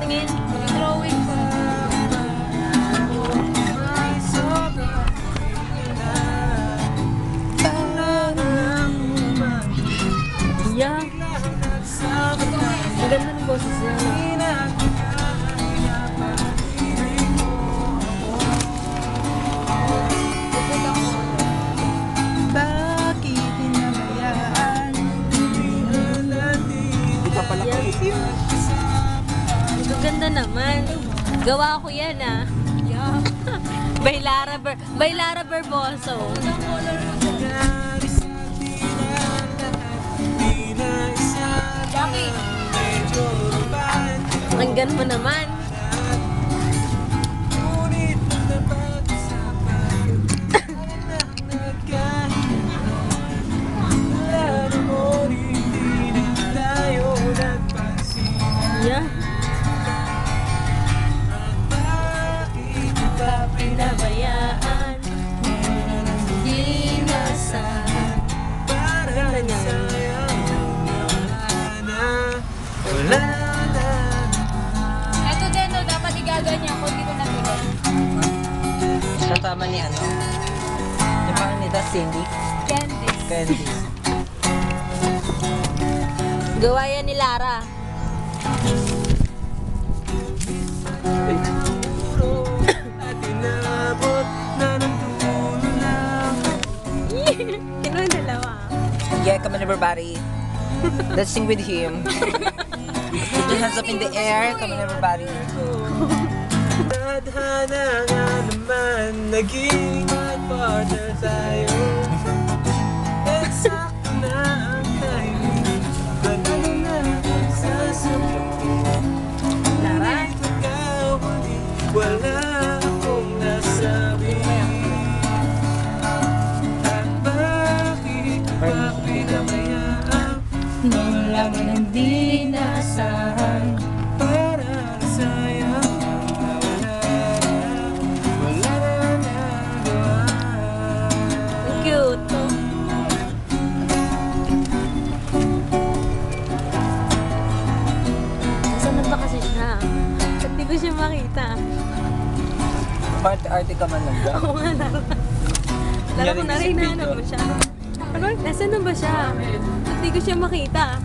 tumingin. Drawing pa. Yeah. Ang ganda ng boses niya. Bakit hinabayaan? Ang ganda naman. Gawa ko yan ah. By Lara Barboso. Bakit? Pakinggan mo naman. Yeah. Pinabayaan, di nasahan. Ganda niya. Ito din, no, dapat igaganyan ko. Hindi ko natuloy. Kasama ni ano? Yung parang nito, Cindy. Candice. Candice. Gawa yan ni Lara. Sino yung dalawa? Yeah, come on everybody. Let's sing with him. Put your hands up in the air. Come on everybody. Tadhana nga naman, naging partner tayo. Eksakto na ang timing, panalo na ang sasabihin. Ngunit ikaw huli, wala akong nasabi. At bakit pa pinabayaan? Wala man ang di nasahan. Para sayang wala na nagawa. Ang cute. Oh. Saan na ba kasi siya? Ba't di ko siya makita? Arte-arte ka man lang ba? Oo nga, Lara. Lara, kung narinahan mo siya. Ano? Nasaan na ba siya? Ba't di ko siya makita?